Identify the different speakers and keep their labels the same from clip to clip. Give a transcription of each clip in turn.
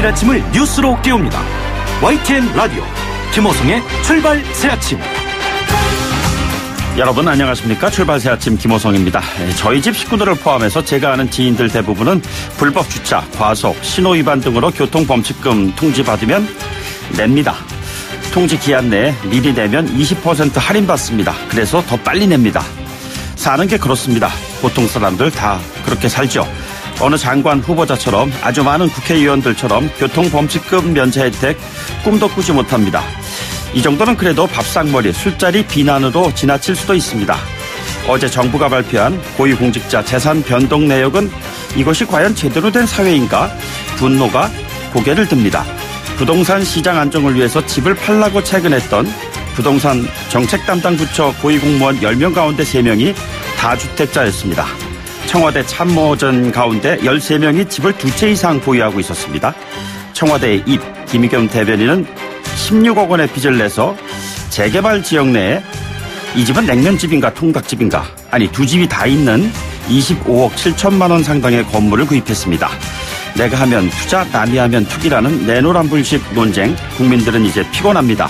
Speaker 1: 토요일 아침을 뉴스로 깨웁니다. YTN 라디오 김호성의 출발 새아침.
Speaker 2: 여러분 안녕하십니까. 출발 새아침 김호성입니다. 저희 집 식구들을 포함해서 제가 아는 지인들 대부분은 불법 주차, 과속, 신호위반 등으로 교통범칙금 통지받으면 냅니다. 통지 기한 내에 미리 내면 20% 할인받습니다. 그래서 더 빨리 냅니다. 사는 게 그렇습니다. 보통 사람들 다 그렇게 살죠. 어느 장관 후보자처럼, 아주 많은 국회의원들처럼 교통범칙금 면제 혜택 꿈도 꾸지 못합니다. 이 정도는 그래도 밥상머리, 술자리 비난으로 지나칠 수도 있습니다. 어제 정부가 발표한 고위공직자 재산 변동 내역은 이것이 과연 제대로 된 사회인가? 분노가 고개를 듭니다. 부동산 시장 안정을 위해서 집을 팔라고 채근했던 부동산 정책 담당 부처 고위공무원 10명 가운데 3명이 다주택자였습니다. 청와대 참모전 가운데 13명이 집을 2채 이상 보유하고 있었습니다. 청와대의 입 김의겸 대변인은 16억 원의 빚을 내서 재개발 지역 내에 이 집은 냉면집인가 통닭집인가, 아니 두 집이 다 있는 25억 7천만 원 상당의 건물을 구입했습니다. 내가 하면 투자, 남이 하면 투기라는 내노란불식 논쟁, 국민들은 이제 피곤합니다.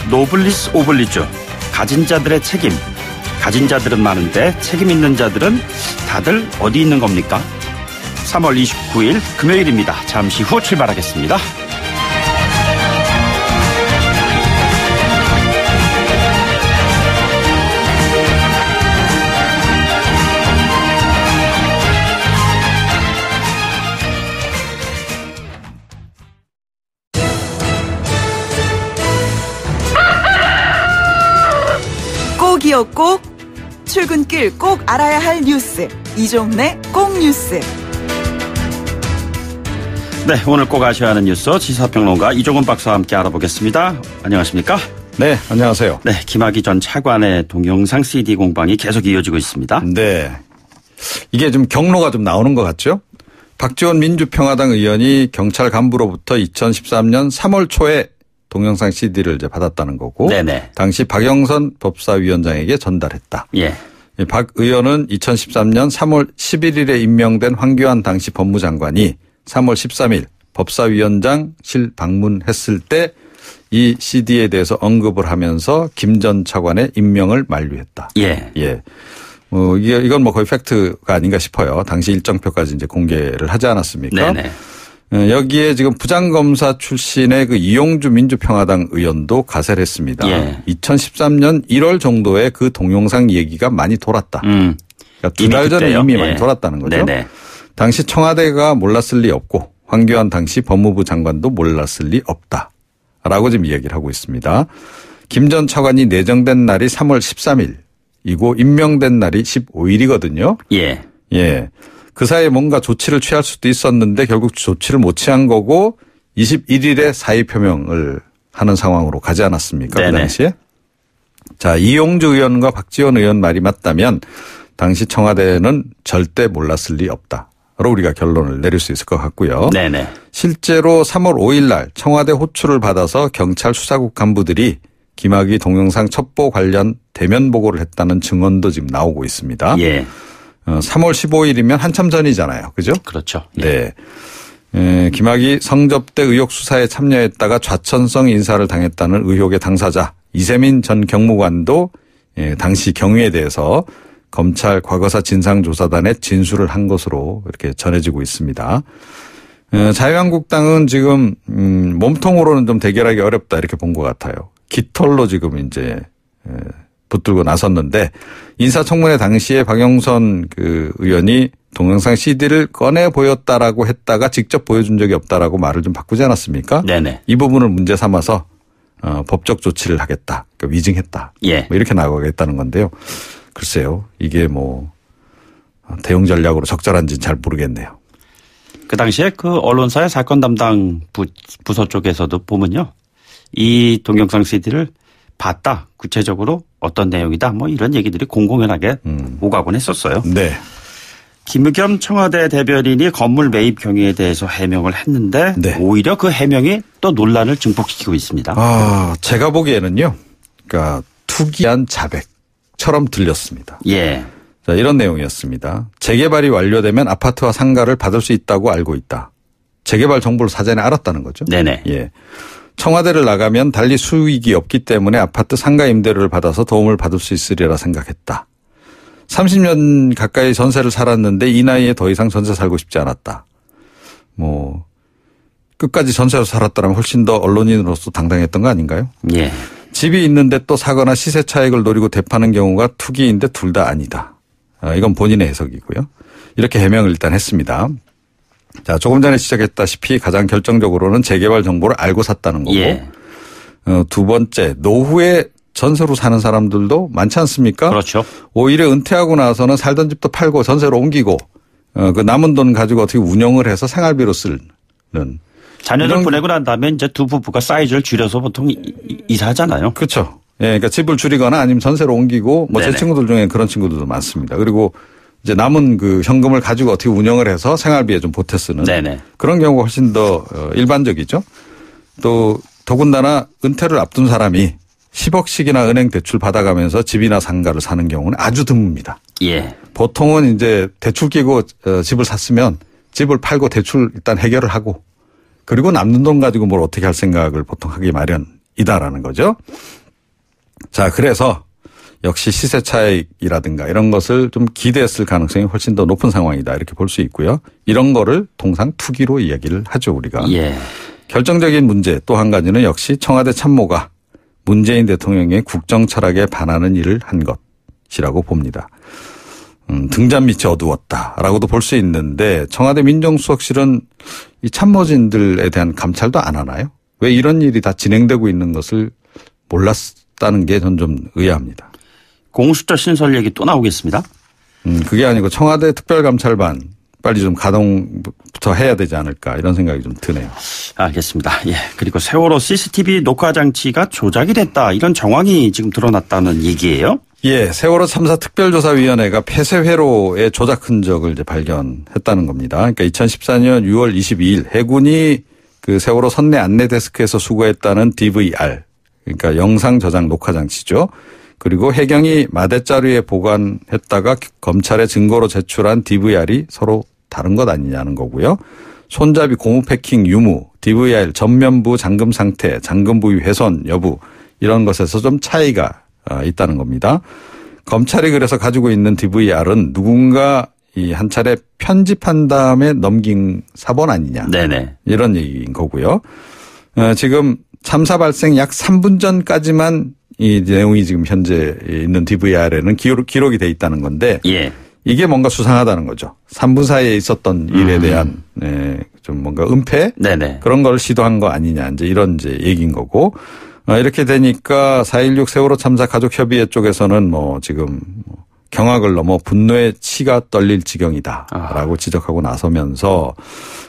Speaker 2: 노블리스 오블리주, 가진 자들의 책임. 가진 자들은 많은데 책임 있는 자들은 다들 어디 있는 겁니까? 3월 29일 금요일입니다. 잠시 후 출발하겠습니다.
Speaker 3: 꼭이요 꼭, 출근길 꼭 알아야 할 뉴스, 이종래 꼭 뉴스.
Speaker 2: 네, 오늘 꼭 아셔야 하는 뉴스 시사평론가 이종훈 박사와 함께 알아보겠습니다. 안녕하십니까?
Speaker 4: 네, 안녕하세요.
Speaker 2: 네, 김학의 전 차관의 동영상 CD 공방이 계속 이어지고 있습니다.
Speaker 4: 네, 이게 좀 경로가 좀 나오는 것 같죠? 박지원 민주평화당 의원이 경찰 간부로부터 2013년 3월 초에 동영상 CD를 이제 받았다는 거고, 네네. 당시 박영선 법사위원장에게 전달했다.
Speaker 2: 예.
Speaker 4: 박 의원은 2013년 3월 11일에 임명된 황교안 당시 법무장관이 3월 13일 법사위원장실 방문했을 때 이 CD에 대해서 언급을 하면서 김 전 차관의 임명을 만류했다.
Speaker 2: 예.
Speaker 4: 예. 이건 뭐 거의 팩트가 아닌가 싶어요. 당시 일정표까지 이제 공개를 하지 않았습니까?
Speaker 2: 네네.
Speaker 4: 여기에 지금 부장검사 출신의 그 이용주 민주평화당 의원도 가세를 했습니다. 예. 2013년 1월 정도에 그 동영상 얘기가 많이 돌았다. 그러니까 2달 전에 이미 많이 돌았다는 거죠. 네네. 당시 청와대가 몰랐을 리 없고 황교안 당시 법무부 장관도 몰랐을 리 없다라고 지금 이야기를 하고 있습니다. 김 전 차관이 내정된 날이 3월 13일이고 임명된 날이 15일이거든요.
Speaker 2: 예.
Speaker 4: 예. 그 사이에 뭔가 조치를 취할 수도 있었는데 결국 조치를 못 취한 거고 21일에 사의 표명을 하는 상황으로 가지 않았습니까? 네네. 그 당시에. 자, 이용주 의원과 박지원 의원 말이 맞다면 당시 청와대는 절대 몰랐을 리 없다로 우리가 결론을 내릴 수 있을 것 같고요.
Speaker 2: 네네.
Speaker 4: 실제로 3월 5일 날 청와대 호출을 받아서 경찰 수사국 간부들이 김학의 동영상 첩보 관련 대면 보고를 했다는 증언도 지금 나오고 있습니다.
Speaker 2: 예.
Speaker 4: 3월 15일이면 한참 전이잖아요. 그죠?
Speaker 2: 그렇죠. 예.
Speaker 4: 네. 김학의 성접대 의혹 수사에 참여했다가 좌천성 인사를 당했다는 의혹의 당사자 이세민 전 경무관도 당시 경위에 대해서 검찰 과거사 진상조사단에 진술을 한 것으로 이렇게 전해지고 있습니다. 자유한국당은 지금 몸통으로는 좀 대결하기 어렵다 이렇게 본 것 같아요. 깃털로 지금 이제 붙들고 나섰는데 인사청문회 당시에 박영선 그 의원이 동영상 CD를 꺼내 보였다라고 했다가 직접 보여준 적이 없다라고 말을 좀 바꾸지 않았습니까?
Speaker 2: 네네.
Speaker 4: 이 부분을 문제 삼아서 법적 조치를 하겠다. 그러니까 위증했다.
Speaker 2: 예.
Speaker 4: 뭐 이렇게 나가겠다는 건데요. 글쎄요. 이게 뭐 대응 전략으로 적절한지는 잘 모르겠네요.
Speaker 2: 그 당시에 그 언론사의 사건 담당 부서 쪽에서도 보면요. 이 동영상 CD를 봤다. 구체적으로 어떤 내용이다. 뭐 이런 얘기들이 공공연하게 오가곤 했었어요.
Speaker 4: 네.
Speaker 2: 김의겸 청와대 대변인이 건물 매입 경위에 대해서 해명을 했는데 네. 오히려 그 해명이 또 논란을 증폭시키고 있습니다.
Speaker 4: 제가 보기에는요. 그러니까 투기한 자백처럼 들렸습니다.
Speaker 2: 예.
Speaker 4: 자, 이런 내용이었습니다. 재개발이 완료되면 아파트와 상가를 받을 수 있다고 알고 있다. 재개발 정보를 사전에 알았다는 거죠.
Speaker 2: 네네.
Speaker 4: 예. 청와대를 나가면 달리 수익이 없기 때문에 아파트 상가 임대료를 받아서 도움을 받을 수 있으리라 생각했다. 30년 가까이 전세를 살았는데 이 나이에 더 이상 전세 살고 싶지 않았다. 뭐 끝까지 전세로 살았다면 훨씬 더 언론인으로서 당당했던 거 아닌가요?
Speaker 2: 예.
Speaker 4: 집이 있는데 또 사거나 시세 차익을 노리고 대파는 경우가 투기인데 둘 다 아니다. 이건 본인의 해석이고요. 이렇게 해명을 일단 했습니다. 자, 조금 전에 시작했다시피 가장 결정적으로는 재개발 정보를 알고 샀다는 거고.
Speaker 2: 예.
Speaker 4: 두 번째, 노후에 전세로 사는 사람들도 많지 않습니까?
Speaker 2: 그렇죠.
Speaker 4: 오히려 은퇴하고 나서는 살던 집도 팔고 전세로 옮기고 그 남은 돈 가지고 어떻게 운영을 해서 생활비로 쓰는.
Speaker 2: 자녀들 보내고 난 다음에 이제 두 부부가 사이즈를 줄여서 보통 이사하잖아요.
Speaker 4: 그렇죠. 예, 그러니까 집을 줄이거나 아니면 전세로 옮기고 뭐 제
Speaker 2: 네네.
Speaker 4: 친구들 중에 그런 친구들도 많습니다. 그리고 이제 남은 그 현금을 가지고 어떻게 운영을 해서 생활비에 좀 보태 쓰는
Speaker 2: 네네.
Speaker 4: 그런 경우가 훨씬 더 일반적이죠. 또 더군다나 은퇴를 앞둔 사람이 10억씩이나 은행 대출 받아가면서 집이나 상가를 사는 경우는 아주 드뭅니다.
Speaker 2: 예.
Speaker 4: 보통은 이제 대출 끼고 집을 샀으면 집을 팔고 대출 일단 해결을 하고 그리고 남는 돈 가지고 뭘 어떻게 할 생각을 보통 하기 마련이다라는 거죠. 자, 그래서 역시 시세 차익이라든가 이런 것을 좀 기대했을 가능성이 훨씬 더 높은 상황이다 이렇게 볼 수 있고요. 이런 거를 통상 투기로 이야기를 하죠 우리가.
Speaker 2: 예.
Speaker 4: 결정적인 문제 또 한 가지는 역시 청와대 참모가 문재인 대통령의 국정 철학에 반하는 일을 한 것이라고 봅니다. 등잔 밑이 어두웠다라고도 볼 수 있는데 청와대 민정수석실은 이 참모진들에 대한 감찰도 안 하나요? 왜 이런 일이 다 진행되고 있는 것을 몰랐다는 게 전 좀 의아합니다.
Speaker 2: 공수처 신설 얘기 또 나오겠습니다.
Speaker 4: 그게 아니고 청와대 특별감찰반 빨리 좀 가동부터 해야 되지 않을까 이런 생각이 좀 드네요.
Speaker 2: 알겠습니다. 예. 그리고 세월호 CCTV 녹화 장치가 조작이 됐다. 이런 정황이 지금 드러났다는 얘기예요.
Speaker 4: 예, 세월호 참사 특별조사위원회가 폐쇄회로의 조작 흔적을 이제 발견했다는 겁니다. 그러니까 2014년 6월 22일 해군이 그 세월호 선내 안내 데스크에서 수거했다는 DVR, 그러니까 영상 저장 녹화 장치죠. 그리고 해경이 마대자루에 보관했다가 검찰에 증거로 제출한 DVR이 서로 다른 것 아니냐는 거고요. 손잡이 고무 패킹 유무, DVR 전면부 잠금 상태, 잠금 부위 훼손 여부 이런 것에서 좀 차이가 있다는 겁니다. 검찰이 그래서 가지고 있는 DVR은 누군가 이 한 차례 편집한 다음에 넘긴 사본 아니냐.
Speaker 2: 네네.
Speaker 4: 이런 얘기인 거고요. 지금 참사 발생 약 3분 전까지만 이 내용이 지금 현재 있는 DVR에는 기록이 돼 있다는 건데
Speaker 2: 예.
Speaker 4: 이게 뭔가 수상하다는 거죠. 3분 사이에 있었던 일에 대한 좀 뭔가 은폐
Speaker 2: 네네.
Speaker 4: 그런 걸 시도한 거 아니냐 이제 이런 이제 얘기인 거고 이렇게 되니까 4.16 세월호 참사 가족협의회 쪽에서는 뭐 지금 경악을 넘어 분노의 치가 떨릴 지경이다라고 지적하고 나서면서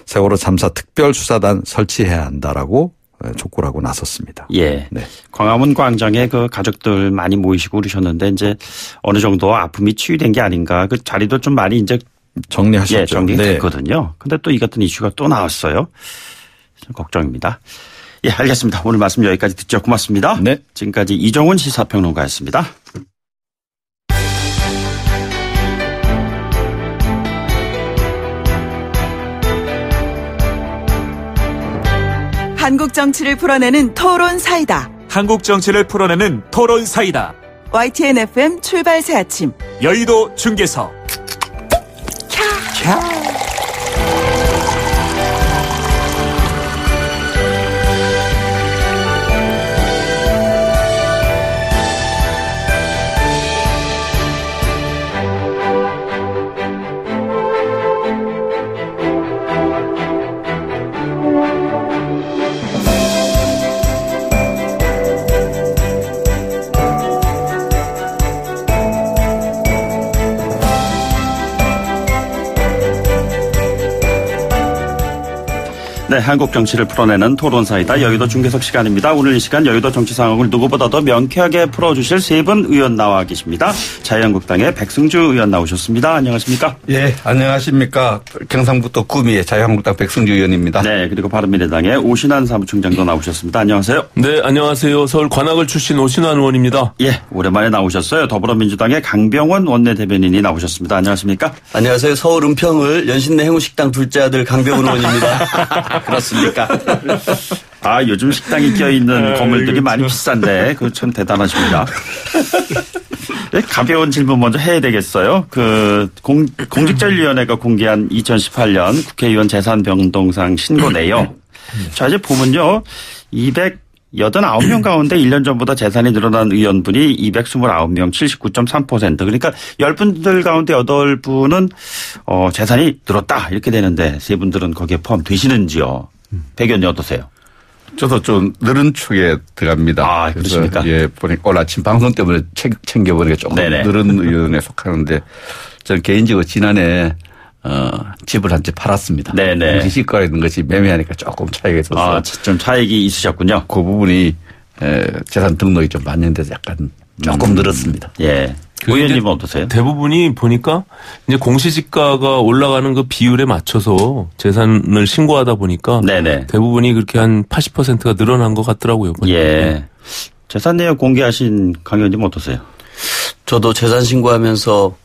Speaker 4: 세월호 참사 특별수사단 설치해야 한다라고 촉구를 하고 나섰습니다.
Speaker 2: 예.
Speaker 4: 네.
Speaker 2: 광화문 광장에 그 가족들 많이 모이시고 그러셨는데 이제 어느 정도 아픔이 치유된 게 아닌가. 그 자리도 좀 많이 이제
Speaker 4: 정리하셨죠.
Speaker 2: 예, 정리됐거든요. 근데 또 이 같은 이슈가 또 나왔어요. 좀 걱정입니다. 예, 알겠습니다. 오늘 말씀 여기까지 듣죠. 고맙습니다.
Speaker 4: 네.
Speaker 2: 지금까지 이정훈 시사평론가였습니다.
Speaker 3: 한국 정치를 풀어내는 토론 사이다.
Speaker 5: 한국 정치를 풀어내는 토론 사이다.
Speaker 3: YTN FM 출발 새 아침.
Speaker 5: 여의도 중계석.
Speaker 2: 네, 한국 정치를 풀어내는 토론사이다. 여의도 중계석 시간입니다. 오늘 이 시간 여의도 정치 상황을 누구보다도 명쾌하게 풀어주실 세 분 의원 나와 계십니다. 자유한국당의 백승주 의원 나오셨습니다. 안녕하십니까?
Speaker 6: 예, 안녕하십니까. 경상북도 구미의 자유한국당 백승주 의원입니다.
Speaker 2: 네, 그리고 바른미래당의 오신환 사무총장도 나오셨습니다. 안녕하세요.
Speaker 7: 네, 안녕하세요. 서울 관악을 출신 오신환 의원입니다.
Speaker 2: 예, 오랜만에 나오셨어요. 더불어민주당의 강병원 원내대변인이 나오셨습니다. 안녕하십니까?
Speaker 8: 안녕하세요. 서울 은평을 연신내 행우식당 둘째 아들 강병원 의원입니다. 그렇습니까?
Speaker 2: 아, 요즘 식당이 껴있는 건물들이 많이 비싼데, 그거 참 대단하십니다. 네, 가벼운 질문 먼저 해야 되겠어요. 공직자윤리위원회가 공개한 2018년 국회의원 재산 변동상 신고 내용. 자, 이제 보면요. 289명 가운데 1년 전보다 재산이 늘어난 의원분이 229명, 79.3%. 그러니까 10분들 가운데 8분은 재산이 늘었다 이렇게 되는데 세 분들은 거기에 포함되시는지요? 백 의원님 어떠세요?
Speaker 6: 저도 좀 늘은 축에 들어갑니다.
Speaker 2: 아, 그렇습니까?
Speaker 6: 예, 보니까 오늘 아침 방송 때문에 챙겨보니까 조금
Speaker 2: 네네.
Speaker 6: 늘은 의원에 속하는데 저는 개인적으로 지난해 집을 한 채 팔았습니다.
Speaker 2: 네네.
Speaker 6: 시가에 있는 것이 매매하니까 조금 차이가 있어서.
Speaker 2: 아, 좀 차익이 있으셨군요.
Speaker 6: 그 부분이 재산 등록이 좀 반영돼서 약간 조금 늘었습니다.
Speaker 2: 예. 의원님은 어떠세요?
Speaker 7: 대부분이 보니까 이제 공시지가가 올라가는 그 비율에 맞춰서 재산을 신고하다 보니까
Speaker 2: 네네.
Speaker 7: 대부분이 그렇게 한 80%가 늘어난 것 같더라고요. 보니까.
Speaker 2: 예. 재산 내역 공개하신 강 의원님은 어떠세요?
Speaker 8: 저도 재산 신고하면서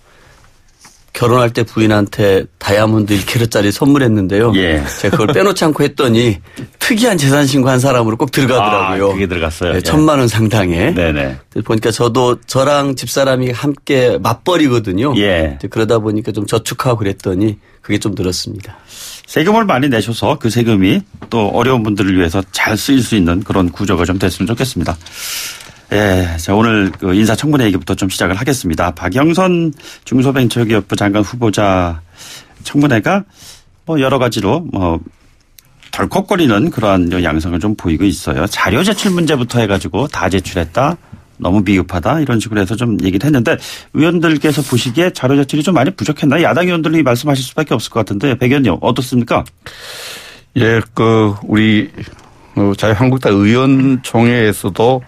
Speaker 8: 결혼할 때 부인한테 다이아몬드 1kg짜리 선물했는데요.
Speaker 2: 예.
Speaker 8: 제가 그걸 빼놓지 않고 했더니 특이한 재산 신고한 사람으로 꼭 들어가더라고요.
Speaker 2: 아, 그게 들어갔어요.
Speaker 8: 네,
Speaker 2: 예.
Speaker 8: 1,000만 원 상당에.
Speaker 2: 네네.
Speaker 8: 보니까 저도 저랑 집사람이 함께 맞벌이거든요.
Speaker 2: 예.
Speaker 8: 그러다 보니까 좀 저축하고 그랬더니 그게 좀 늘었습니다.
Speaker 2: 세금을 많이 내셔서 그 세금이 또 어려운 분들을 위해서 잘 쓰일 수 있는 그런 구조가 좀 됐으면 좋겠습니다. 예, 자, 오늘 그 인사청문회 얘기부터 좀 시작을 하겠습니다. 박영선 중소벤처기업부 장관 후보자 청문회가 뭐 여러 가지로 뭐 덜컥거리는 그러한 양상을 좀 보이고 있어요. 자료 제출 문제부터 해가지고 다 제출했다. 너무 비겁하다. 이런 식으로 해서 좀 얘기를 했는데 의원들께서 보시기에 자료 제출이 좀 많이 부족했나요? 야당 의원들이 말씀하실 수밖에 없을 것 같은데 백 의원님 어떻습니까?
Speaker 6: 예, 우리 자유한국당 의원총회에서도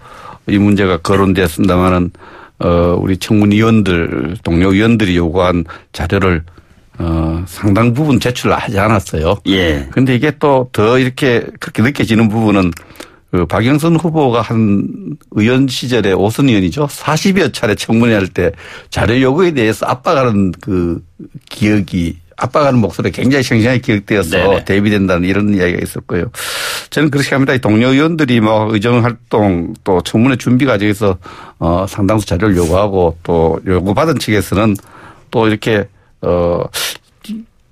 Speaker 6: 이 문제가 거론되었습니다만은 우리 청문위원들 동료 의원들이 요구한 자료를 상당 부분 제출하지 않았어요.
Speaker 2: 예.
Speaker 6: 그런데 이게 또 더 이렇게 그렇게 느껴지는 부분은 박영선 후보가 한 의원 시절에 오선 의원이죠. 40여 차례 청문회할 때 자료 요구에 대해서 압박하는 그 기억이 압박하는 목소리가 굉장히 생생하게 기억되어서
Speaker 2: 네네.
Speaker 6: 대비된다는 이런 이야기가 있었고요. 저는 그렇게 합니다. 동료 의원들이 뭐 의정활동 또 청문회 준비 과정에서 상당수 자료를 요구하고 또 요구받은 측에서는 또 이렇게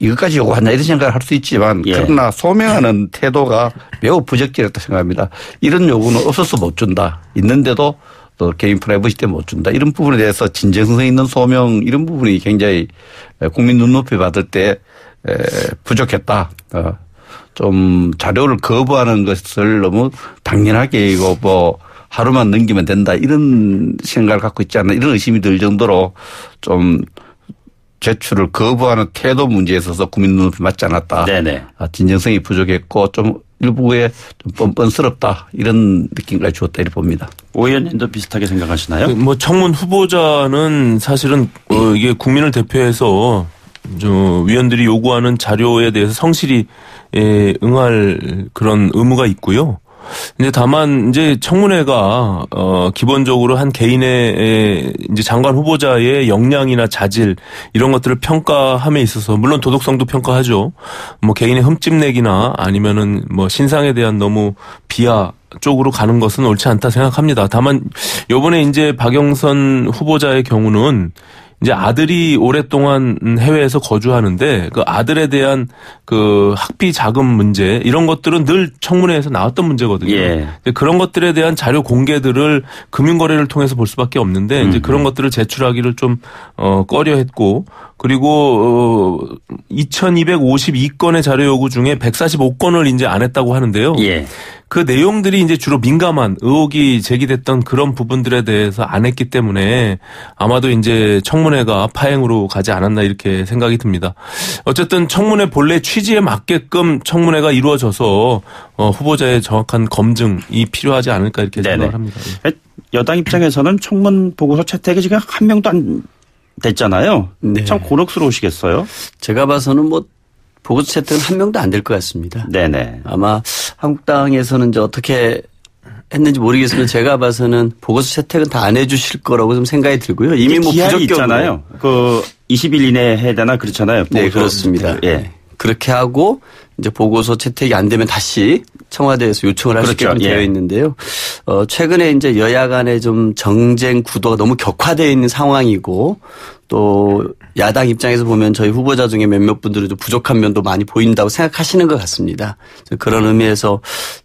Speaker 6: 이것까지 요구하냐 이런 생각을 할 수 있지만
Speaker 2: 예.
Speaker 6: 그러나 소명하는 태도가 매우 부적절했다고 생각합니다. 이런 요구는 없어서 못 준다. 있는데도 또 개인 프라이버시 때문에 못 준다. 이런 부분에 대해서 진정성 있는 소명 이런 부분이 굉장히 국민 눈높이 받을 때 부족했다. 좀 자료를 거부하는 것을 너무 당연하게 이거 뭐 하루만 넘기면 된다. 이런 생각을 갖고 있지 않나 이런 의심이 들 정도로 좀 제출을 거부하는 태도 문제에 있어서 국민 눈높이 맞지 않았다.
Speaker 2: 네네.
Speaker 6: 진정성이 부족했고 좀 일부에 좀 뻔뻔스럽다 이런 느낌까지 주었다 이렇게 봅니다.
Speaker 2: 오 의원님도 비슷하게 생각하시나요?
Speaker 7: 뭐 청문 후보자는 사실은 이게 국민을 대표해서 위원들이 요구하는 자료에 대해서 성실히 응할 그런 의무가 있고요. 근데 다만 이제 청문회가 기본적으로 한 개인의 이제 장관 후보자의 역량이나 자질 이런 것들을 평가함에 있어서 물론 도덕성도 평가하죠. 뭐 개인의 흠집내기나 아니면은 뭐 신상에 대한 너무 비하 쪽으로 가는 것은 옳지 않다 생각합니다. 다만 이번에 이제 박영선 후보자의 경우는 이제 아들이 오랫동안 해외에서 거주하는데 그 아들에 대한 그 학비 자금 문제 이런 것들은 늘 청문회에서 나왔던 문제거든요.
Speaker 2: 예.
Speaker 7: 그런 것들에 대한 자료 공개들을 금융거래를 통해서 볼 수밖에 없는데 이제 그런 것들을 제출하기를 좀 꺼려했고 그리고 2,252건의 자료 요구 중에 145건을 이제 안 했다고 하는데요.
Speaker 2: 예.
Speaker 7: 그 내용들이 이제 주로 민감한 의혹이 제기됐던 그런 부분들에 대해서 안 했기 때문에 아마도 이제 청문회가 파행으로 가지 않았나 이렇게 생각이 듭니다. 어쨌든 청문회 본래 취지에 맞게끔 청문회가 이루어져서 후보자의 정확한 검증이 필요하지 않을까 이렇게 생각을 합니다.
Speaker 2: 여당 입장에서는 청문 보고서 채택이 지금 한 명도 안 됐잖아요.
Speaker 8: 네.
Speaker 2: 참 곤혹스러우시겠어요?
Speaker 8: 제가 봐서는 뭐 보고서 채택은 한 명도 안 될 것 같습니다.
Speaker 2: 네네.
Speaker 8: 아마 한국당에서는 이제 어떻게 했는지 모르겠으면 제가 봐서는 보고서 채택은 다 안 해주실 거라고 좀 생각이 들고요. 이미 뭐
Speaker 2: 기한이
Speaker 8: 부적격으로
Speaker 2: 있잖아요. 그 20일 이내에 해야 되나 그렇잖아요.
Speaker 8: 네, 그렇습니다.
Speaker 2: 예.
Speaker 8: 그렇게 하고 이제 보고서 채택이 안 되면 다시 청와대에서 요청을 할 수 있게
Speaker 2: 그렇죠.
Speaker 8: 되어
Speaker 2: 예.
Speaker 8: 있는데요. 최근에 이제 여야 간의 좀 정쟁 구도가 너무 격화되어 있는 상황이고 또 야당 입장에서 보면 저희 후보자 중에 몇몇 분들은 좀 부족한 면도 많이 보인다고 생각하시는 것 같습니다. 그런 의미에서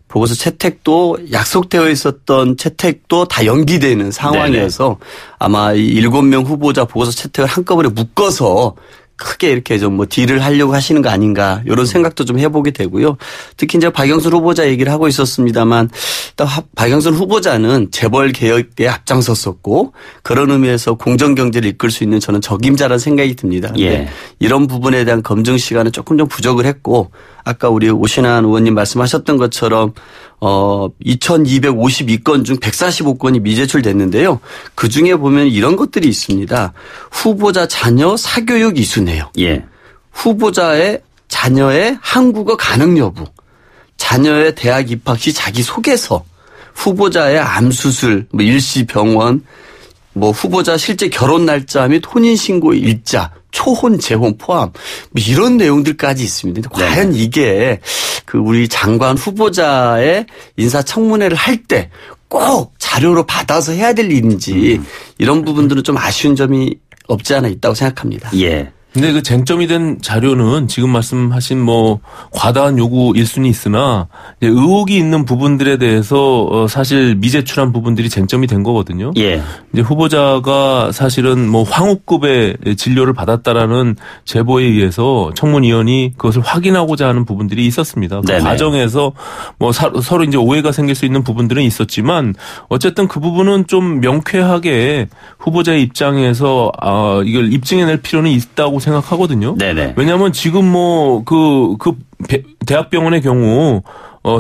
Speaker 8: 보고서 채택도 약속되어 있었던 채택도 다 연기되는 상황이어서 아마 이 7명 후보자 보고서 채택을 한꺼번에 묶어서 크게 이렇게 좀 뭐 딜을 하려고 하시는 거 아닌가 이런 생각도 좀 해보게 되고요. 특히 이제 박영선 후보자 얘기를 하고 있었습니다만 일단 박영선 후보자는 재벌 개혁에 앞장섰었고 그런 의미에서 공정 경제를 이끌 수 있는 저는 적임자라는 생각이 듭니다.
Speaker 2: 예.
Speaker 8: 이런 부분에 대한 검증 시간은 조금 좀 부족을 했고 아까 우리 오신환 의원님 말씀하셨던 것처럼 2252건 중 145건이 미제출됐는데요. 그중에 보면 이런 것들이 있습니다. 후보자 자녀 사교육 이수내용.
Speaker 2: 예.
Speaker 8: 후보자의 자녀의 한국어 가능 여부. 자녀의 대학 입학 시 자기소개서. 후보자의 암수술, 뭐 일시병원, 뭐 후보자 실제 결혼 날짜 및 혼인신고 일자, 초혼, 재혼 포함 뭐 이런 내용들까지 있습니다. 과연 이게 그 우리 장관 후보자의 인사청문회를 할 때 꼭 자료로 받아서 해야 될 일인지 이런 부분들은 좀 아쉬운 점이 없지 않아 있다고 생각합니다.
Speaker 2: 예.
Speaker 7: 근데 그 쟁점이 된 자료는 지금 말씀하신 뭐 과다한 요구일 수는 있으나 의혹이 있는 부분들에 대해서 사실 미제출한 부분들이 쟁점이 된 거거든요.
Speaker 2: 예.
Speaker 7: 이제 후보자가 사실은 뭐 황후급의 진료를 받았다라는 제보에 의해서 청문위원이 그것을 확인하고자 하는 부분들이 있었습니다. 그
Speaker 2: 네네.
Speaker 7: 과정에서 뭐 서로 이제 오해가 생길 수 있는 부분들은 있었지만 어쨌든 그 부분은 좀 명쾌하게 후보자의 입장에서 이걸 입증해낼 필요는 있다고 생각하거든요.
Speaker 2: 네네.
Speaker 7: 왜냐하면 지금 뭐 그 대학병원의 경우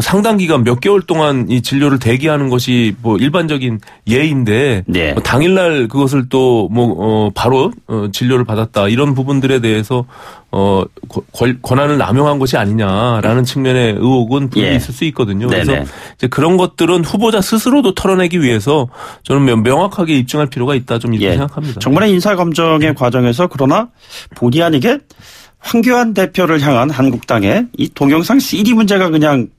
Speaker 7: 상당 기간 몇 개월 동안 이 진료를 대기하는 것이 뭐 일반적인 예인데
Speaker 2: 네.
Speaker 7: 뭐 당일날 그것을 또 뭐 바로 진료를 받았다 이런 부분들에 대해서 권한을 남용한 것이 아니냐라는 측면의 의혹은 분명히
Speaker 2: 예.
Speaker 7: 있을 수 있거든요.
Speaker 2: 네네.
Speaker 7: 그래서 이제 그런 것들은 후보자 스스로도 털어내기 위해서 저는 명확하게 입증할 필요가 있다 좀 이렇게
Speaker 2: 예.
Speaker 7: 생각합니다.
Speaker 2: 정부의 인사검증의 과정에서 그러나 본의 아니게 황교안 대표를 향한 한국당의 이 동영상 CD 문제가 그냥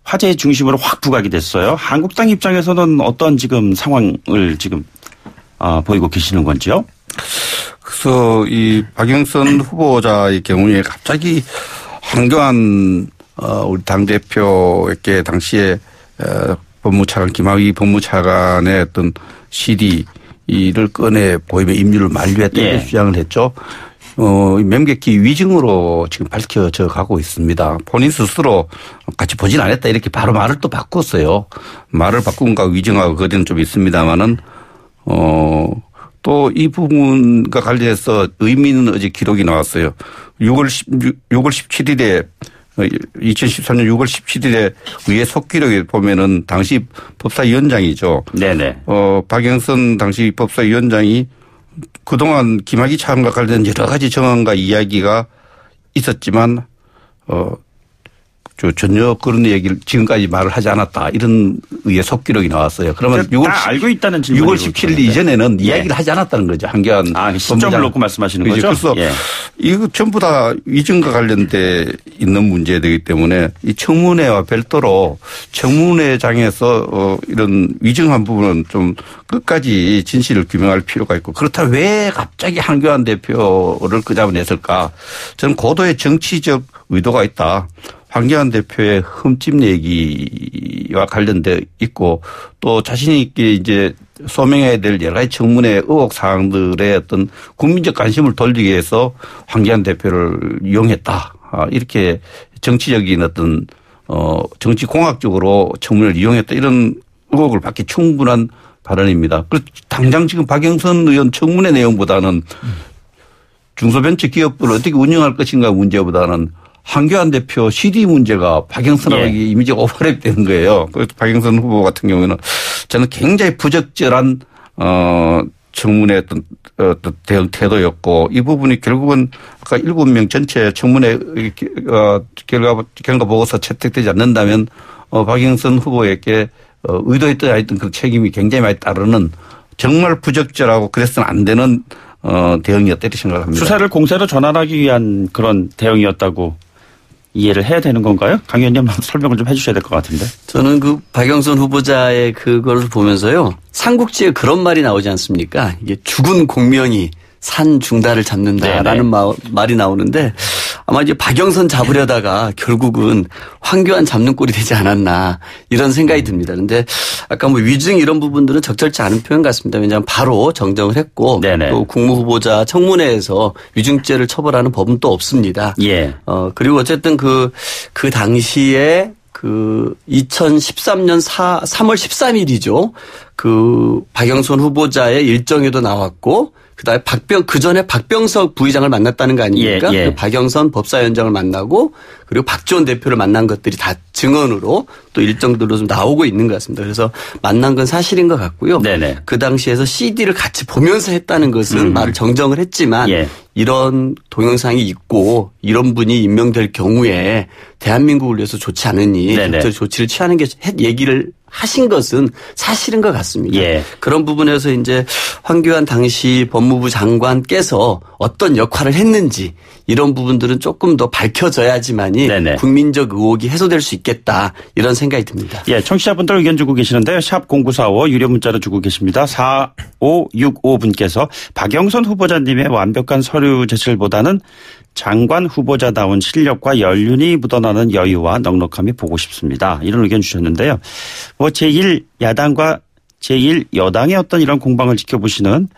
Speaker 2: 화제의 중심으로 확 부각이 됐어요. 한국당 입장에서는 어떤 지금 상황을 지금 보이고 계시는 건지요?
Speaker 6: 그래서 이 박영선 후보자의 경우에 갑자기 황교안 우리 당대표에게 당시에 법무차관 김학의 법무차관의 어떤 CD를 꺼내 보이며 임무를 만료했다 이렇게 주장을 했죠. 명백히 위증으로 지금 밝혀져 가고 있습니다. 본인 스스로 같이 보진 않았다 이렇게 바로 말을 또 바꿨어요. 말을 바꾼 거 위증하고 그거는 좀 있습니다만은 또 이 부분과 관련해서 의미 있는 어제 기록이 나왔어요. 6월 17일에 2013년 6월 17일에 의회 속기록에 보면은 당시 법사위원장이죠.
Speaker 2: 네네.
Speaker 6: 박영선 당시 법사위원장이 그동안 김학의 차관과 관련된 여러 가지 정황과 이야기가 있었지만 전혀 그런 얘기를 지금까지 말을 하지 않았다. 이런 의회 속기록이 나왔어요. 그러면
Speaker 2: 다 알고 있다는 질문이
Speaker 6: 6월 17일 이전에는 이야기를 하지 않았다는 거죠. 한교안
Speaker 2: 시점을 놓고 말씀하시는 거죠?
Speaker 6: 그래서 이거 전부 다 위증과 관련돼 있는 문제이기 때문에 이 청문회와 별도로 청문회장에서 이런 위증한 부분은 좀 끝까지 진실을 규명할 필요가 있고 그렇다면 왜 갑자기 한교안 대표를 끄잡아냈을까? 저는 고도의 정치적 의도가 있다. 황교안 대표의 흠집 얘기와 관련돼 있고 또 자신 있게 이제 소명해야 될 여러 가지 청문회 의혹 사항들의 어떤 국민적 관심을 돌리기 위해서 황교안 대표를 이용했다. 이렇게 정치적인 어떤 정치공학적으로 청문회를 이용했다 이런 의혹을 받기 충분한 발언입니다. 그래서 당장 지금 박영선 의원 청문회 내용보다는 중소벤처기업을 어떻게 운영할 것인가 문제보다는 황교안 대표 CD 문제가 박영선하고 이미지가 오버랩되는 거예요. 그래서 박영선 후보 같은 경우에는 저는 굉장히 부적절한 청문회 어떤 대응 태도였고 이 부분이 결국은 아까 7명 전체 청문회 결과 보고서 채택되지 않는다면 박영선 후보에게 의도했든 아니든 그 책임이 굉장히 많이 따르는 정말 부적절하고 그래서는 안 되는 대응이었다 이렇게 생각을 합니다.
Speaker 2: 수사를 공세로 전환하기 위한 그런 대응이었다고 이해를 해야 되는 건가요? 강 의원님 설명을 좀 해 주셔야 될 것 같은데.
Speaker 8: 저는 그 박영선 후보자의 그걸 보면서요. 삼국지에 그런 말이 나오지 않습니까? 이게 죽은 공명이 산 중달을 잡는다라는 말이 나오는데 아마 이제 박영선 잡으려다가 결국은 황교안 잡는 꼴이 되지 않았나 이런 생각이 듭니다. 그런데 아까 뭐 위증 이런 부분들은 적절치 않은 표현 같습니다. 왜냐하면 바로 정정을 했고 또 국무후보자 청문회에서 위증죄를 처벌하는 법은 또 없습니다.
Speaker 2: 예.
Speaker 8: 그리고 어쨌든 그 당시에 그 2013년 3월 13일이죠. 그 박영선 후보자의 일정에도 나왔고 그다음에 그 전에 박병석 부의장을 만났다는 거 아닙니까? 그 박영선 법사위원장을 만나고 그리고 박지원 대표를 만난 것들이 다 증언으로 또 일정들로 좀 나오고 있는 것 같습니다. 그래서 만난 건 사실인 것 같고요. 그 당시에서 CD를 같이 보면서 했다는 것은 말을 정정을 했지만 이런 동영상이 있고 이런 분이 임명될 경우에 대한민국을 위해서 좋지 않으니 적절히 조치를 취하는 게 얘기를 하신 것은 사실인 것 같습니다. 그런 부분에서 이제 황교안 당시 법무부 장관께서 어떤 역할을 했는지 이런 부분들은 조금 더 밝혀져야지만이 국민적 의혹이 해소될 수 있겠다 이런 생각이 듭니다.
Speaker 2: 예, 청취자분들 의견 주고 계시는데요. 샵 0945 유료 문자로 주고 계십니다. 4565분께서 박영선 후보자님의 완벽한 서류 제출보다는 장관 후보자다운 실력과 연륜이 묻어나는 여유와 넉넉함이 보고 싶습니다. 이런 의견 주셨는데요. 뭐 제1야당과 제1여당의 어떤 이런 공방을 지켜보시는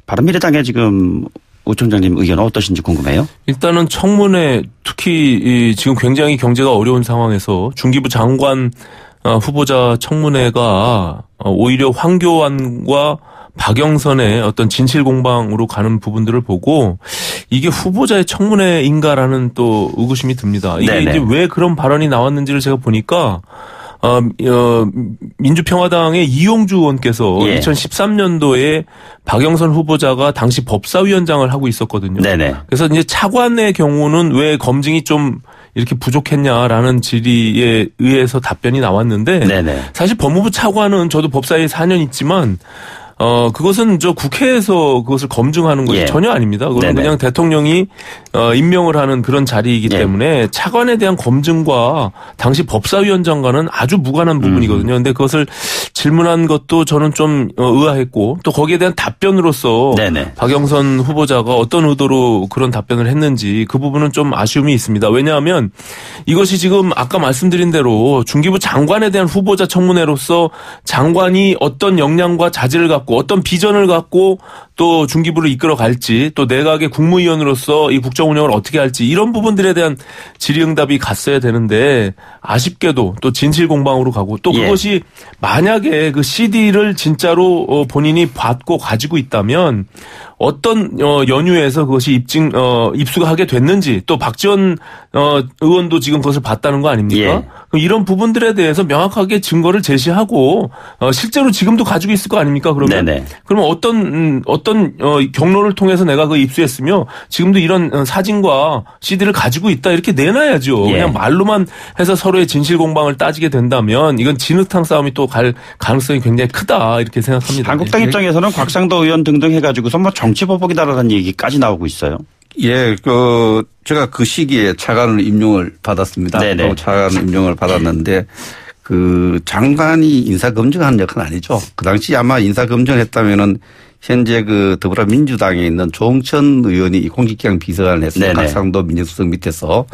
Speaker 2: 바른미래당의 지금 우 총장님 의견은 어떠신지 궁금해요.
Speaker 7: 일단은 청문회 특히 지금 굉장히 경제가 어려운 상황에서 중기부 장관 후보자 청문회가 오히려 황교안과 박영선의 어떤 진실 공방으로 가는 부분들을 보고 이게 후보자의 청문회인가라는 또 의구심이 듭니다. 이게 이제 왜 그런 발언이 나왔는지를 제가 보니까 민주평화당의 이용주 의원께서 2013년도에 박영선 후보자가 당시 법사위원장을 하고 있었거든요. 그래서 이제 차관의 경우는 왜 검증이 좀 이렇게 부족했냐라는 질의에 의해서 답변이 나왔는데 사실 법무부 차관은 저도 법사위에 4년 있지만 그것은 저 국회에서 그것을 검증하는 것이 전혀 아닙니다. 그건 그냥 대통령이 임명을 하는 그런 자리이기 때문에 차관에 대한 검증과 당시 법사위원장과는 아주 무관한 부분이거든요. 그런데 그것을 질문한 것도 저는 좀 의아했고 또 거기에 대한 답변으로서 박영선 후보자가 어떤 의도로 그런 답변을 했는지 그 부분은 좀 아쉬움이 있습니다. 왜냐하면 이것이 지금 아까 말씀드린 대로 중기부 장관에 대한 후보자 청문회로서 장관이 어떤 역량과 자질을 갖고 어떤 비전을 갖고 또 중기부를 이끌어갈지 또 내각의 국무위원으로서 이 국정 운영을 어떻게 할지 이런 부분들에 대한 질의응답이 갔어야 되는데 아쉽게도 또 진실 공방으로 가고 또 그것이 만약에 그 CD를 진짜로 본인이 받고 가지고 있다면 어떤 연유에서 그것이 입수가 하게 됐는지 또 박지원 의원도 지금 그것을 봤다는 거 아닙니까? 이런 부분들에 대해서 명확하게 증거를 제시하고 실제로 지금도 가지고 있을 거 아닙니까? 그러면 어떤 경로를 통해서 내가 그 입수했으며 지금도 이런 사진과 CD를 가지고 있다 이렇게 내놔야죠. 그냥 말로만 해서 서로의 진실 공방을 따지게 된다면 이건 진흙탕 싸움이 또 갈 가능성이 굉장히 크다 이렇게 생각합니다.
Speaker 2: 한국당 입장에서는 곽상도 의원 등등 해가지고서 뭐 정치보복이다라는 얘기까지 나오고 있어요.
Speaker 6: 제가 그 시기에 차관을 임용을 받았습니다. 차관 임용을 받았는데 그 장관이 인사검증하는 역할은 아니죠. 그 당시 아마 인사검증을 했다면은 현재 그 더불어민주당에 있는 조홍천 의원이 공직기강 비서관을 했어요. 곽상도 민정수석 밑에서.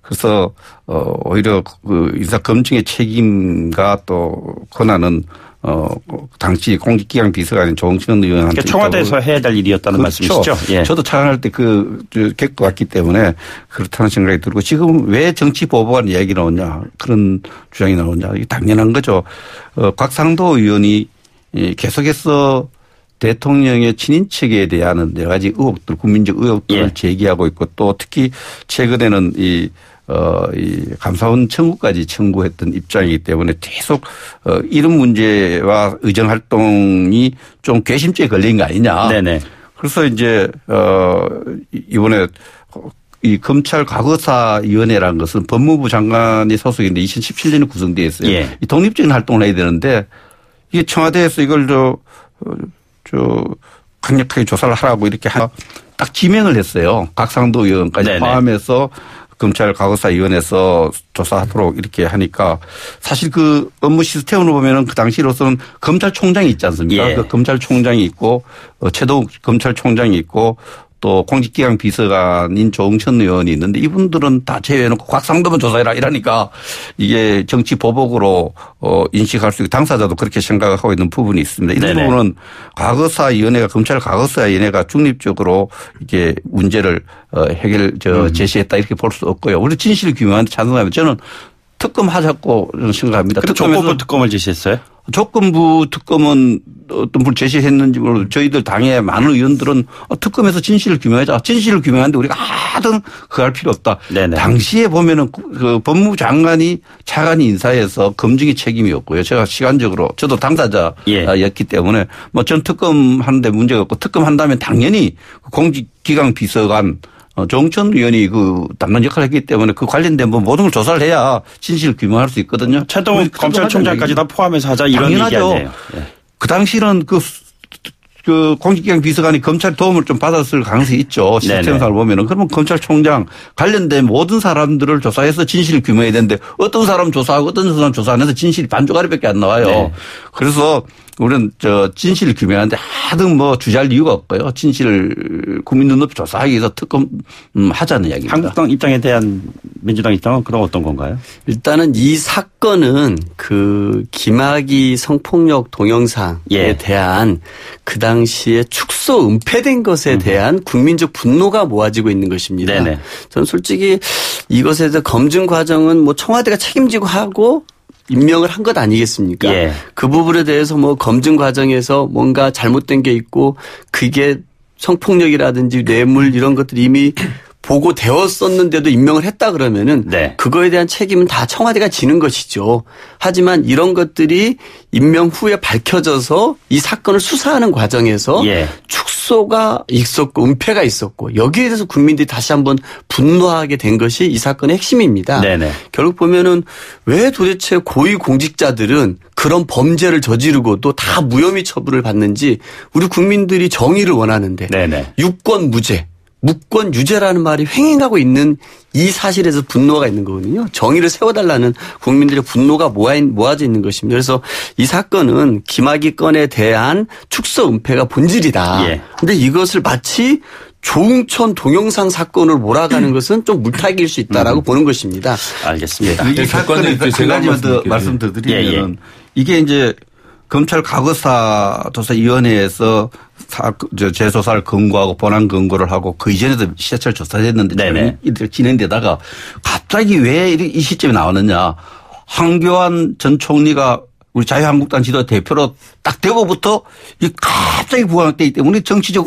Speaker 6: 그래서 오히려 그 인사검증의 책임과 또 권한은 당시 공직기강 비서관인 조홍천 의원한테.
Speaker 2: 그러니까 청와대에서 해야 될 일이었다는
Speaker 6: 그렇죠.
Speaker 2: 말씀이시죠? 예.
Speaker 6: 저도 차관할 때 겪고 왔기 때문에 그렇다는 생각이 들고 지금 왜 정치 보복한 이야기 나오냐 그런 주장이 나오냐 이게 당연한 거죠. 곽상도 의원이 계속해서 대통령의 친인척에 대한 여러 가지 의혹들, 국민적 의혹들을
Speaker 2: 예.
Speaker 6: 제기하고 있고 또 특히 최근에는 이 감사원 청구까지 청구했던 입장이기 때문에 계속 이런 문제와 의정 활동이 좀 괘씸죄에 걸린 거 아니냐.
Speaker 2: 네네.
Speaker 6: 그래서 이제 이번에 이 검찰 과거사위원회라는 것은 법무부 장관이 소속인데 2017년에 구성되어 있어요.
Speaker 2: 예.
Speaker 6: 이 독립적인 활동을 해야 되는데 이게 청와대에서 이걸 강력하게 조사를 하라고 이렇게 딱 지명을 했어요. 곽상도 의원까지
Speaker 2: 네네.
Speaker 6: 포함해서 검찰 과거사위원회에서 조사하도록 이렇게 하니까 사실 그 업무 시스템으로 보면은 그 당시로서는 검찰총장이 있지 않습니까?
Speaker 2: 예.
Speaker 6: 그 검찰총장이 있고 최동욱 검찰총장이 있고 또 공직기강 비서관인 조홍천 의원이 있는데 이분들은 다 제외해놓고 곽상도만 조사해라 이러니까 이게 정치 보복으로 인식할 수 있고 당사자도 그렇게 생각하고 있는 부분이 있습니다. 이런
Speaker 2: 네네.
Speaker 6: 부분은 과거사위원회가 검찰 과거사위원회가 중립적으로 이게 문제를 제시했다 이렇게 볼 수 없고요. 우리 진실 규명하는데 찬성하면 저는 특검하자고 생각합니다.
Speaker 2: 조건부 특검을 제시했어요?
Speaker 6: 조건부 특검은 어떤 분 제시했는지 모르고 저희들 당의 많은 의원들은 특검에서 진실을 규명하자. 진실을 규명하는데 우리가 하등 그거 할 필요 없다.
Speaker 2: 네네.
Speaker 6: 당시에 보면은 그 법무부 장관이 차관이 인사해서 검증의 책임이었고요. 제가 시간적으로 저도 당사자였기 때문에 뭐 전 특검 하는데 문제가 없고 특검 한다면 당연히 공직기강 비서관 조홍천 의원이 담당 역할을 했기 때문에 그 관련된 모든 걸 조사를 해야 진실을 규명할 수 있거든요.
Speaker 2: 최동욱 검찰총장까지 다 포함해서 하자 이런
Speaker 6: 당연하죠.
Speaker 2: 얘기 아니에요. 예.
Speaker 6: 그 당시는 그 공직기강 비서관이 검찰 도움을 좀 받았을 가능성이 있죠. 시스템상을 보면은. 그러면 검찰총장 관련된 모든 사람들을 조사해서 진실을 규명해야 되는데 어떤 사람 조사하고 어떤 사람 조사 안 해서 진실이 반쪽짜리밖에 안 나와요.
Speaker 2: 네.
Speaker 6: 그래서 우리는 진실을 규명하는데 하등 주저할 이유가 없고요. 진실을 국민 눈높이 조사하기 위해서 특검 하자는 이야기입니다.
Speaker 2: 한국당 입장에 대한 민주당 입장은 그럼 어떤 건가요?
Speaker 8: 일단은 이 사건은 그 김학의 성폭력 동영상에 대한 그 당시에 축소 은폐된 것에 대한 국민적 분노가 모아지고 있는 것입니다.
Speaker 2: 네네.
Speaker 8: 저는 솔직히 이것에 대해서 검증 과정은 청와대가 책임지고 하고 임명을 한 것 아니겠습니까?
Speaker 2: 예.
Speaker 8: 그 부분에 대해서 검증 과정에서 뭔가 잘못된 게 있고 그게 성폭력이라든지 뇌물 이런 것들이 이미 보고되었었는데도 임명을 했다 그러면은 그거에 대한 책임은 다 청와대가 지는 것이죠. 하지만 이런 것들이 임명 후에 밝혀져서 이 사건을 수사하는 과정에서 축소가 있었고 은폐가 있었고 여기에 대해서 국민들이 다시 한번 분노하게 된 것이 이 사건의 핵심입니다.
Speaker 2: 네네.
Speaker 8: 결국 보면은 왜 도대체 고위 공직자들은 그런 범죄를 저지르고도 다 무혐의 처분을 받는지 우리 국민들이 정의를 원하는데 유권 무죄. 무권 유죄라는 말이 횡행하고 있는 이 사실에서 분노가 있는 거거든요. 정의를 세워달라는 국민들의 분노가 모아져 있는 것입니다. 그래서 이 사건은 김학의 건에 대한 축소 은폐가 본질이다. 그런데 이것을 마치 조홍천 동영상 사건을 몰아가는 것은 좀 물타기일 수 있다라고 보는 것입니다.
Speaker 2: 알겠습니다.
Speaker 6: 이 사건에 한 가지만 더 말씀 더 드리면 이게 이제 검찰 과거사조사위원회에서 재조사를 권고하고 본안 권고를 하고 그 이전에도 시사철 조사했는데 진행되다가 갑자기 왜 이 시점에 나오느냐. 황교안 전 총리가 우리 자유한국당 지도 대표로 딱 되고부터 갑자기 부각되기 때문에 정치적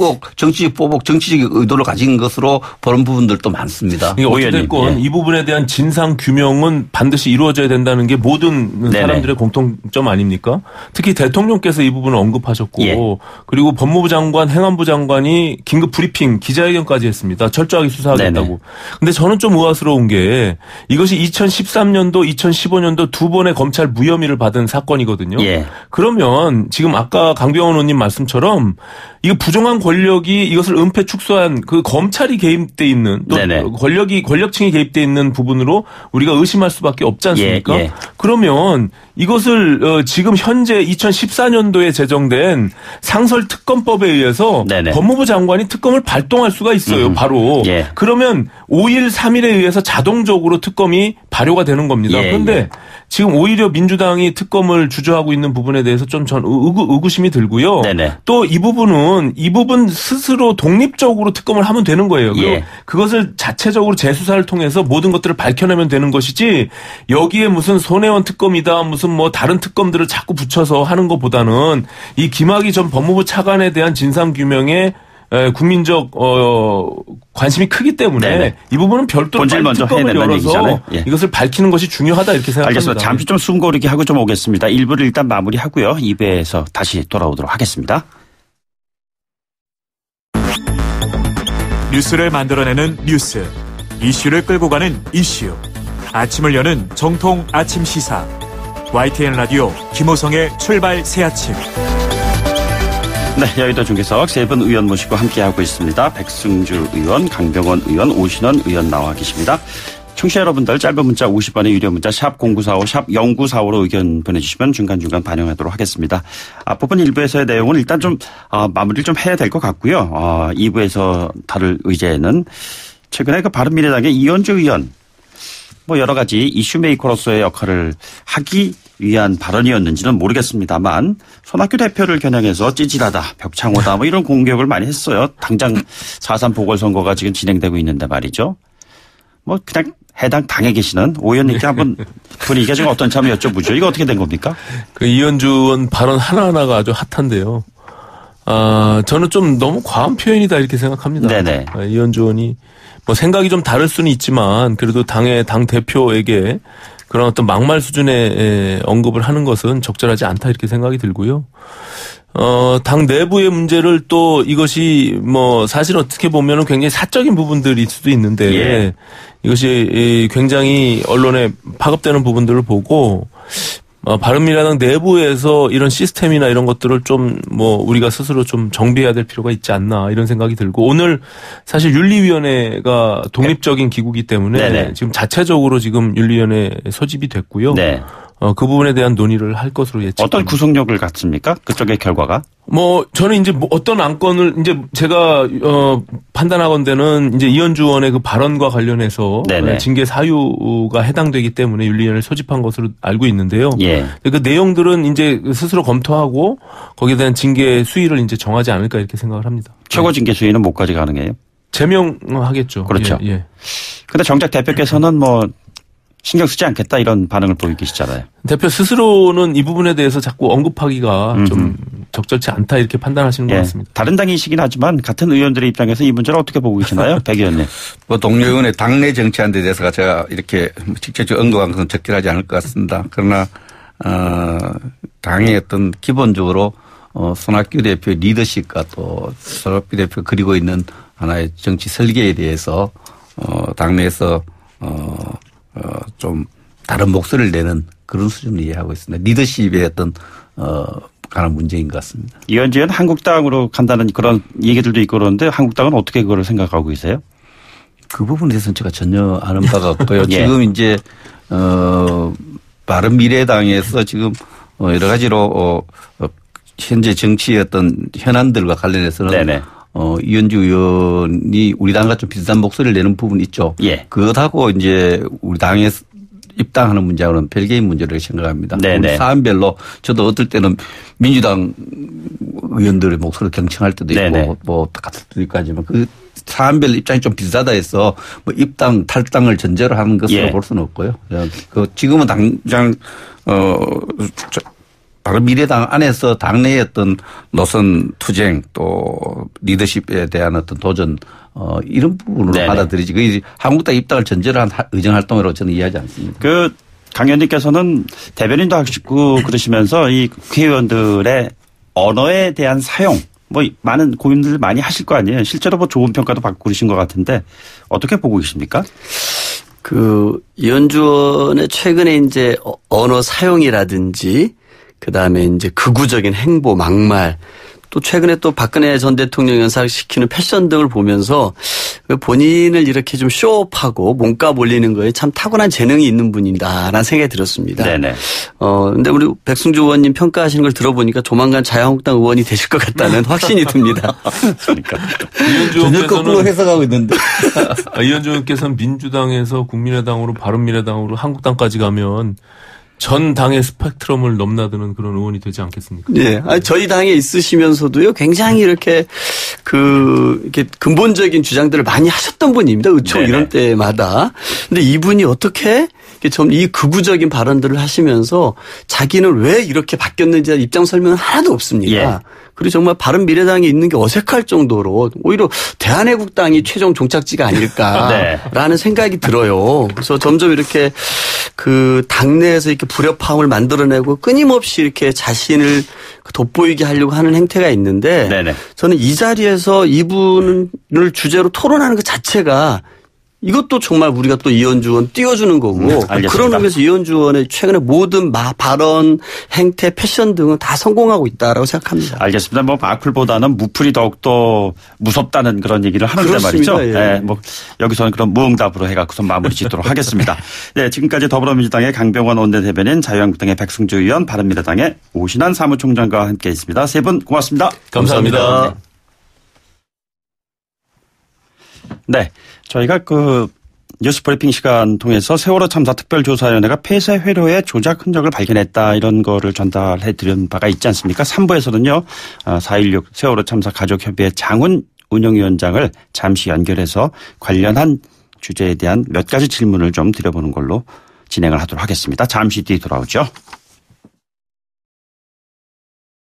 Speaker 6: 보복, 정치적 의도를 가진 것으로 보는 부분들도 많습니다.
Speaker 7: 어찌됐건 이 부분에 대한 진상 규명은 반드시 이루어져야 된다는 게 모든 사람들의 공통점 아닙니까? 특히 대통령께서 이 부분을 언급하셨고 그리고 법무부 장관, 행안부 장관이 긴급 브리핑, 기자회견까지 했습니다. 철저하게 수사하겠다고. 근데 저는 좀 의아스러운 게 이것이 2013년도, 2015년도 두 번의 검찰 무혐의를 받은 사건이거든요. 그러면 지금 아까 강병원 의원님 말씀처럼 이거 부정한 권력이 이것을 은폐 축소한 그 검찰이 개입돼 있는 또 권력층이 개입돼 있는 부분으로 우리가 의심할 수밖에 없지 않습니까? 그러면 이것을 지금 현재 2014년도에 제정된 상설특검법에 의해서
Speaker 2: 네네.
Speaker 7: 법무부 장관이 특검을 발동할 수가 있어요. 바로.
Speaker 2: 예.
Speaker 7: 그러면 5일 3일에 의해서 자동적으로 특검이 발효가 되는 겁니다.
Speaker 2: 예,
Speaker 7: 그런데
Speaker 2: 예.
Speaker 7: 지금 오히려 민주당이 특검을 주저하고 있는 부분에 대해서 좀 전 의구심이 들고요.
Speaker 2: 네네.
Speaker 7: 또 이 부분 스스로 독립적으로 특검을 하면 되는 거예요. 그리고
Speaker 2: 예.
Speaker 7: 그것을 자체적으로 재수사를 통해서 모든 것들을 밝혀내면 되는 것이지 여기에 무슨 손혜원 특검이다 무슨 뭐 다른 특검들을 자꾸 붙여서 하는 것보다는 이 김학의 전 법무부 차관에 대한 진상규명에 국민적 관심이 크기 때문에
Speaker 2: 네네.
Speaker 7: 이 부분은 별도로
Speaker 2: 본질 먼저 해야
Speaker 7: 특검을
Speaker 2: 된다는
Speaker 7: 열어서
Speaker 2: 얘기잖아요. 예.
Speaker 7: 이것을 밝히는 것이 중요하다 이렇게 생각합니다.
Speaker 2: 알겠습니다. 잠시 좀 숨 고르기 하고 좀 오겠습니다. 1부를 일단 마무리하고요. 2부에서 다시 돌아오도록 하겠습니다.
Speaker 5: 뉴스를 만들어내는 뉴스, 이슈를 끌고 가는 이슈. 아침을 여는 정통 아침 시사. YTN 라디오 김호성의 출발 새아침.
Speaker 2: 네, 여의도 중계석 세 분 의원 모시고 함께하고 있습니다. 백승주 의원, 강병원 의원, 오신원 의원 나와 계십니다. 청취자 여러분들 짧은 문자 50원의 유료 문자 샵 0945 샵 0945로 의견 보내주시면 중간중간 반영하도록 하겠습니다. 앞부분 1부에서의 내용은 일단 좀 마무리를 좀 해야 될 것 같고요. 2부에서 다룰 의제는 최근에 그 바른미래당의 이현주 의원 뭐 여러 가지 이슈 메이커로서의 역할을 하기 위한 발언이었는지는 모르겠습니다만 손학규 대표를 겨냥해서 찌질하다, 벽창호다 뭐 이런 공격을 많이 했어요. 당장 4.3 보궐선거가 지금 진행되고 있는데 말이죠. 뭐 그냥 해당 당에 계시는 오 의원님께 한번 분위기가 지금 어떤지 한번 여쭤보죠. 이거 어떻게 된 겁니까?
Speaker 7: 그 이현주 의원 발언 하나하나가 아주 핫한데요. 저는 좀 너무 과한 표현이다 이렇게 생각합니다.
Speaker 2: 네네.
Speaker 7: 이현주 의원이 뭐 생각이 좀 다를 수는 있지만 그래도 당 대표에게 그런 어떤 막말 수준의 언급을 하는 것은 적절하지 않다 이렇게 생각이 들고요. 당 내부의 문제를 또 이것이 뭐 사실 어떻게 보면은 굉장히 사적인 부분들일 수도 있는데
Speaker 2: 예.
Speaker 7: 이것이 굉장히 언론에 파급되는 부분들을 보고 바른미래당 내부에서 이런 시스템이나 이런 것들을 좀 뭐 우리가 스스로 좀 정비해야 될 필요가 있지 않나 이런 생각이 들고 오늘 사실 윤리위원회가 독립적인 기구이기 때문에
Speaker 2: 네네.
Speaker 7: 지금 자체적으로 지금 윤리위원회 소집이 됐고요.
Speaker 2: 네.
Speaker 7: 그 부분에 대한 논의를 할 것으로 예측.
Speaker 2: 어떤 구속력을 갖습니까? 그쪽의 결과가?
Speaker 7: 뭐 저는 이제 뭐 어떤 안건을 이제 제가 판단하건대는 이제 이현주 의원의 그 발언과 관련해서
Speaker 2: 네네.
Speaker 7: 징계 사유가 해당되기 때문에 윤리위원회를 소집한 것으로 알고 있는데요.
Speaker 2: 예.
Speaker 7: 그 내용들은 이제 스스로 검토하고 거기에 대한 징계 수위를 이제 정하지 않을까 이렇게 생각을 합니다.
Speaker 2: 최고 징계 수위는 뭐까지 가능해요?
Speaker 7: 제명하겠죠.
Speaker 2: 그렇죠.
Speaker 7: 예.
Speaker 2: 근데 정작 대표께서는 뭐 신경 쓰지 않겠다 이런 반응을 보이고 계시잖아요.
Speaker 7: 대표 스스로는 이 부분에 대해서 자꾸 언급하기가 좀 적절치 않다 이렇게 판단하시는 것 같습니다.
Speaker 2: 다른 당이시긴 하지만 같은 의원들의 입장에서 이 문제를 어떻게 보고 계시나요? 백 의원님.
Speaker 6: 뭐 동료 의원의 당내 정치한 데 대해서 제가 이렇게 직접적으로 언급한 것은 적절하지 않을 것 같습니다. 그러나 당의 어떤 기본적으로 손학규 대표의 리더십과 또 손학규 대표가 그리고 있는 하나의 정치 설계에 대해서 당내에서 좀 다른 목소리를 내는 그런 수준을 이해하고 있습니다. 리더십의 어떤 가는 문제인 것 같습니다.
Speaker 2: 이현주 의원 한국당으로 간다는 그런 얘기들도 있고 그러는데 한국당은 어떻게 그걸 생각하고 계세요?
Speaker 6: 그 부분에 대해서는 제가 전혀 아는 바가 없고요.
Speaker 2: 예.
Speaker 6: 지금 이제 바른미래당에서 지금 여러 가지로 현재 정치의 어떤 현안들과 관련해서는
Speaker 2: 네네.
Speaker 6: 이현주 의원이 우리 당과 좀 비슷한 목소리를 내는 부분이 있죠.
Speaker 2: 예.
Speaker 6: 그것하고 이제 우리 당에 입당하는 문제하고는 별개인 문제를 생각합니다.
Speaker 2: 네네.
Speaker 6: 사안별로 저도 어떨 때는 민주당 의원들의 목소리를 경청할 때도 있고
Speaker 2: 네네.
Speaker 6: 뭐 같을 때도 있고 하지만 그 사안별 입장이 좀 비슷하다 해서 뭐 입당 탈당을 전제로 하는 것으로
Speaker 2: 예.
Speaker 6: 볼 수는 없고요. 그 지금은 당장 바른미래당 안에서 당내의 어떤 노선 투쟁 또 리더십에 대한 어떤 도전 이런 부분으로
Speaker 2: 네네.
Speaker 6: 받아들이지 그 한국당 입당을 전제로 한 의정 활동으로 저는 이해하지 않습니다.
Speaker 2: 그 강 의원님께서는 대변인도 하시고 그러시면서 이 국회의원들의 언어에 대한 사용 뭐 많은 고민들 많이 하실 거 아니에요. 실제로 뭐 좋은 평가도 받고 그러신 것 같은데 어떻게 보고 계십니까?
Speaker 8: 이현주 의원의 최근에 이제 언어 사용이라든지 그다음에 이제 극우적인 행보, 막말 또 최근에 또 박근혜 전 대통령 연상시키는 패션 등을 보면서 본인을 이렇게 좀 쇼업하고 몸값 올리는 거에 참 타고난 재능이 있는 분이다라는 생각이 들었습니다.
Speaker 2: 네네.
Speaker 8: 근데 우리 백승주 의원님 평가하시는 걸 들어보니까 조만간 자유한국당 의원이 되실 것 같다는 확신이 듭니다.
Speaker 2: 그러니까.
Speaker 6: 전혀 거꾸로 해석하고 있는데.
Speaker 7: 이현주 의원께서는 민주당에서 국민의당으로 바른미래당으로 한국당까지 가면 전 당의 스펙트럼을 넘나드는 그런 의원이 되지 않겠습니까?
Speaker 8: 네. 저희 당에 있으시면서도요, 굉장히 이렇게 이렇게 근본적인 주장들을 많이 하셨던 분입니다. 의총 이런 때마다. 근데 이분이 어떻게 이 극우적인 발언들을 하시면서 자기는 왜 이렇게 바뀌었는지 입장 설명은 하나도 없습니다.
Speaker 2: 예.
Speaker 8: 그리고 정말 바른미래당에 있는 게 어색할 정도로 오히려 대한애국당이 최종 종착지가 아닐까라는 생각이 들어요. 그래서 점점 이렇게 당내에서 이렇게 불협화음을 만들어내고 끊임없이 이렇게 자신을 돋보이게 하려고 하는 행태가 있는데 저는 이 자리에서 이분을 주제로 토론하는 것 자체가 이것도 정말 우리가 또 이현주 의원 띄워주는 거고 그런 의미에서 이현주 의원의 최근에 모든 발언, 행태, 패션 등은 다 성공하고 있다라고 생각합니다.
Speaker 2: 알겠습니다. 뭐 악플보다는 무플이 더욱더 무섭다는 그런 얘기를 하는데
Speaker 8: 그렇습니다.
Speaker 2: 말이죠.
Speaker 8: 예.
Speaker 2: 네, 뭐 여기서는 그런 무응답으로 해갖고서 마무리 짓도록 하겠습니다. 네, 지금까지 더불어민주당의 강병원 원내대변인, 자유한국당의 백승주 의원, 바른미래당의 오신환 사무총장과 함께했습니다. 세 분 고맙습니다.
Speaker 7: 감사합니다.
Speaker 2: 네. 저희가 뉴스 브리핑 시간 통해서 세월호 참사 특별조사위원회가 폐쇄 회로의 조작 흔적을 발견했다 이런 거를 전달해 드린 바가 있지 않습니까? 3부에서는요. 4.16 세월호 참사 가족협의회 장훈 운영위원장을 잠시 연결해서 관련한 주제에 대한 몇 가지 질문을 좀 드려보는 걸로 진행을 하도록 하겠습니다. 잠시 뒤에 돌아오죠.